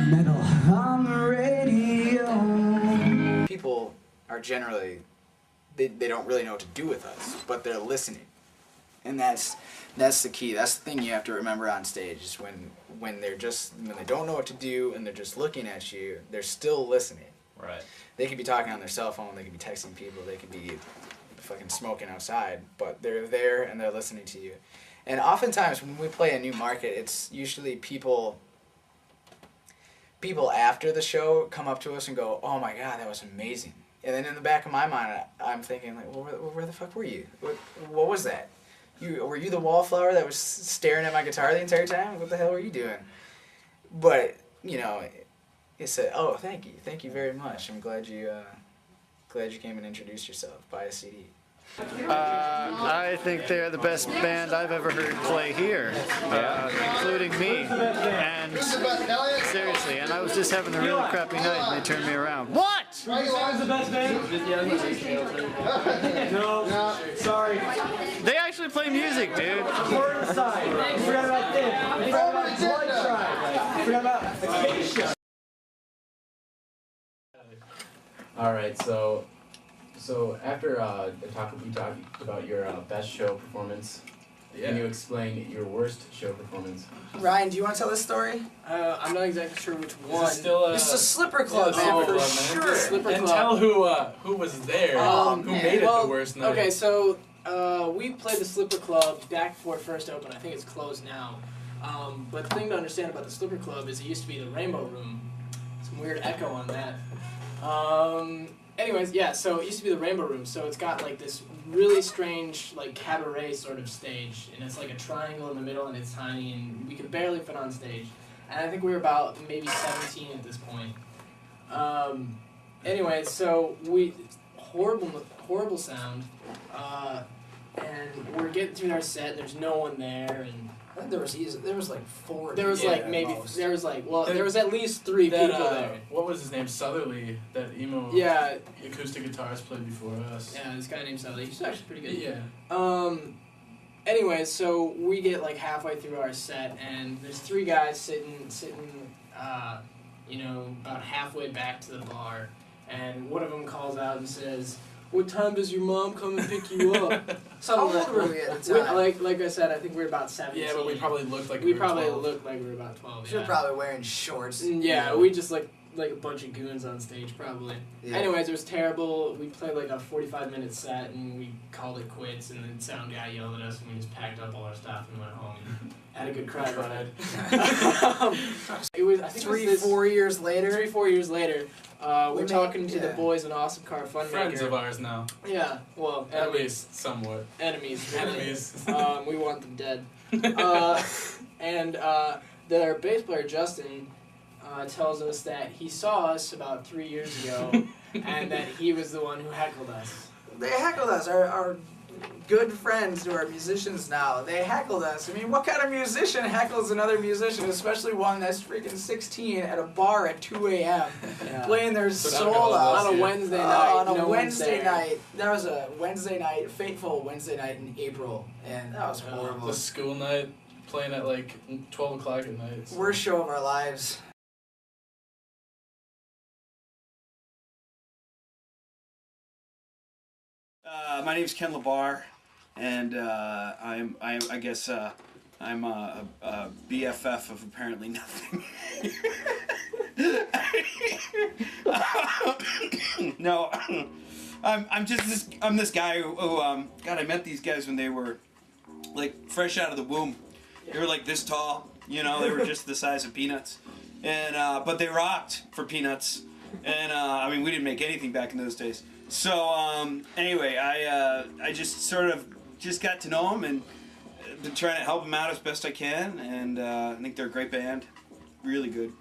Metal on the radio. People are generally, they don't really know what to do with us, but they're listening. And that's the key. That's the thing you have to remember on stage is when they don't know what to do and they're just looking at you, they're still listening. Right. They could be talking on their cell phone, they could be texting people, they could be fucking smoking outside, but they're there and they're listening to you. And oftentimes when we play a new market, it's usually people after the show come up to us and go, "Oh my God, that was amazing." And then in the back of my mind, I'm thinking like, "Well, where the fuck were you? What was that? Were you the wallflower that was staring at my guitar the entire time? What the hell were you doing?" But you know, it said, "Oh, thank you very much. I'm glad you came and introduced yourself. Buy a CD." I think they're the best band I've ever heard play here, including me. And seriously, and I was just having a really crappy night, and they turned me around. What? Is the best band? No, sorry. They actually play music, dude. Word aside. You forgot about this. You forgot about Blood Tribe. You forgot about Acacia. All right, so after we talked about your best show performance, can you explain your worst show performance? Ryan, do you want to tell this story? I'm not exactly sure which one. Is it still This is a Slipper Club, man, for sure. Slipper And Club. tell who was there, who made it the worst night. Okay, so we played the Slipper Club back before it first opened. I think it's closed now. But the thing to understand about the Slipper Club is it used to be the Rainbow Room. Some weird echo on that. Anyways, yeah, so it used to be the Rainbow Room, so it's got like this really strange like cabaret sort of stage, and it's like a triangle in the middle, and it's tiny, and we could barely fit on stage. And I think we were about maybe 17 at this point. Anyways, so horrible sound, and we're getting through our set, there's no one there, and I think there was like 4. there was like maybe there was at least 3 people there. What was his name? Southerly, that emo acoustic guitarist played before us. Yeah, this guy named Southerly. He's actually pretty good. Yeah. Anyways, so we get like halfway through our set, and there's 3 guys sitting, about halfway back to the bar, and one of them calls out and says, "What time does your mom come and pick you up?" How old were we at the time? Like I said, I think we were about 17. Yeah, but we probably looked like we were probably 12. looked like we were about 12. We were probably wearing shorts. Yeah, we just like a bunch of goons on stage, probably. Yeah. Anyways, it was terrible. We played like a 45-minute set, and we called it quits, and then sound guy yelled at us, and we just packed up all our stuff and went home and had a good cry about it. It was, I think 3-4 years later. 3-4 years later, we're talking to the boys in Awesome Car Funmaker. Friends of ours now. Yeah, well, At least somewhat. enemies. Really. Enemies. We want them dead. And their bass player, Justin, tells us that he saw us about 3 years ago, and that he was the one who heckled us. They heckled us. Our good friends who are musicians now, they heckled us. I mean, what kind of musician heckles another musician, especially one that's freaking 16 at a bar at 2 a.m. playing their soul out on a Wednesday night. On a Wednesday night. That was a Wednesday night, fateful Wednesday night in April, and that was horrible. The school night, playing at like 12 o'clock at night. So. Worst show of our lives. My name's Ken LaBar, and I'm a BFF of apparently nothing. No, I'm this guy who God, I met these guys when they were like fresh out of the womb. They were like this tall, they were just the size of peanuts, and but they rocked for peanuts, and I mean we didn't make anything back in those days. So anyway, I just sort of got to know them and been trying to help them out as best I can, and I think they're a great band, really good.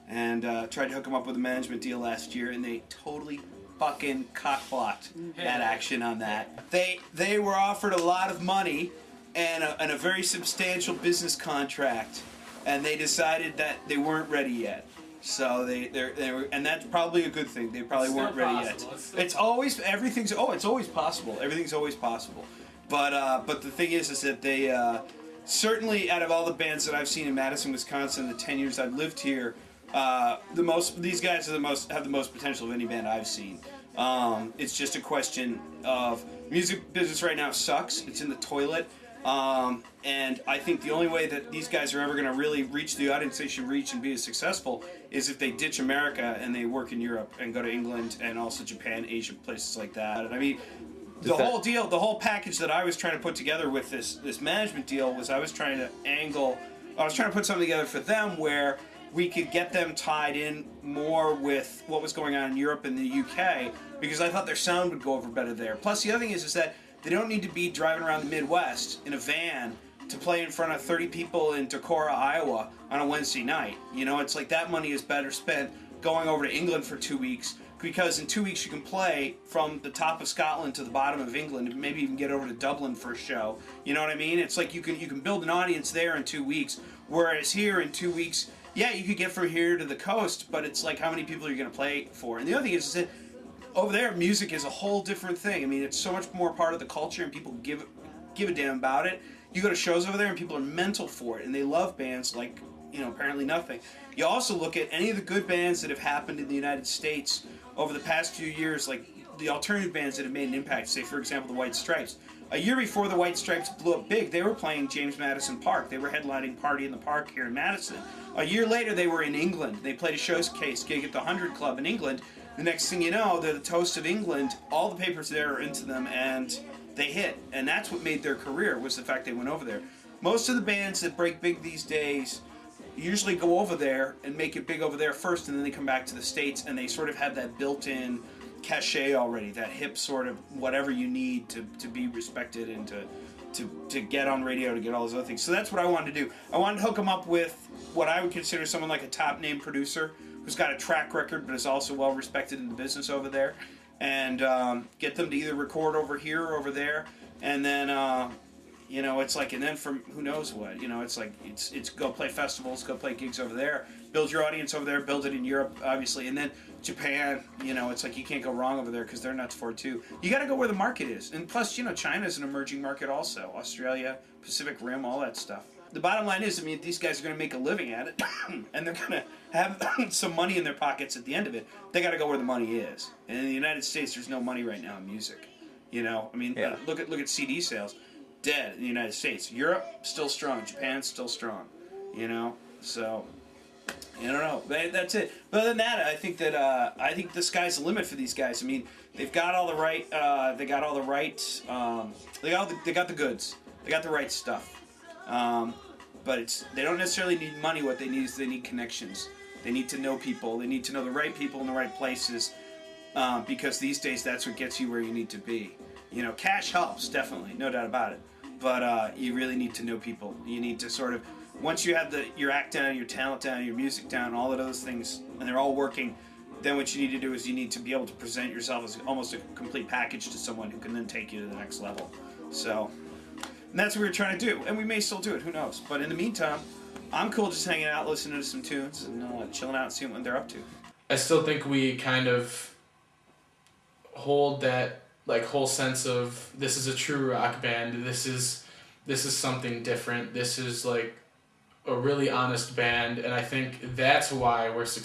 And tried to hook them up with a management deal last year, and they totally fucking cockblocked that action on that. They were offered a lot of money and a very substantial business contract, and they decided that they weren't ready yet. So they were, and that's probably a good thing. They probably weren't ready yet. It's always possible. Everything's always possible. But the thing is that certainly out of all the bands that I've seen in Madison, Wisconsin, the 10 years I've lived here, these guys have the most potential of any band I've seen. It's just a question of music business right now sucks. It's in the toilet. And I think the only way that these guys are ever going to really reach the audience they should reach and be as successful is if they ditch America and they work in Europe and go to England and also Japan, Asia, places like that. And I mean, the whole package that I was trying to put together with this management deal was I was trying to put something together for them where we could get them tied in more with what was going on in Europe and the UK, because I thought their sound would go over better there. Plus, the other thing is that they don't need to be driving around the Midwest in a van to play in front of 30 people in Decorah, Iowa on a Wednesday night. You know, it's like that money is better spent going over to England for 2 weeks, because in 2 weeks you can play from the top of Scotland to the bottom of England, and maybe even get over to Dublin for a show. You know what I mean? It's like you can build an audience there in 2 weeks, whereas here in 2 weeks, yeah, you could get from here to the coast, but it's like how many people are you going to play for? And the other thing is that over there, music is a whole different thing. I mean, it's so much more part of the culture, and people give a damn about it. You go to shows over there, and people are mental for it, and they love bands like, you know, apparently nothing. You also look at any of the good bands that have happened in the United States over the past few years, like the alternative bands that have made an impact. Say, for example, the White Stripes. A year before the White Stripes blew up big, they were playing James Madison Park. They were headlining Party in the Park here in Madison. A year later, they were in England. They played a showcase gig at the 100 Club in England. The next thing you know, they're the toast of England. All the papers there are into them, and they hit. And that's what made their career, was the fact they went over there. Most of the bands that break big these days usually go over there and make it big over there first, and then they come back to the States, and they sort of have that built-in cachet already, that hip sort of whatever you need to be respected and to get on radio, to get all those other things. So that's what I wanted to do. I wanted to hook them up with what I would consider someone like a top-name producer who's got a track record but is also well-respected in the business over there, and get them to either record over here or over there, and then you know, it's like, and then from who knows what, you know, it's like, it's go play festivals, go play gigs over there, build your audience over there, build it in Europe, obviously, and then Japan, you know, it's like you can't go wrong over there because they're nuts for it too. You got to go where the market is, and plus, you know, China's an emerging market also, Australia, Pacific Rim, all that stuff. The bottom line is, I mean, these guys are going to make a living at it, and they're going to have some money in their pockets at the end of it. They got to go where the money is, and in the United States, there's no money right now in music. You know, I mean, look at CD sales. Dead in the United States. Europe, still strong. Japan, still strong. You know? So, I don't know. That's it. But other than that, I think the sky's the limit for these guys. I mean, they've got all the right, they got the goods. They got the right stuff. But they don't necessarily need money. What they need is they need connections. They need to know people. They need to know the right people in the right places. Because these days, that's what gets you where you need to be. You know, cash helps, definitely, no doubt about it. But you really need to know people. You need to sort of, once you have your act down, your talent down, your music down, all of those things, and they're all working, then what you need to do is you need to be able to present yourself as almost a complete package to someone who can then take you to the next level. So, and that's what we're trying to do, and we may still do it, who knows. But in the meantime, I'm cool just hanging out, listening to some tunes, and chilling out and seeing what they're up to. I still think we kind of hold that whole sense of this is a true rock band, this is something different, this is like a really honest band, and I think that's why we're successful.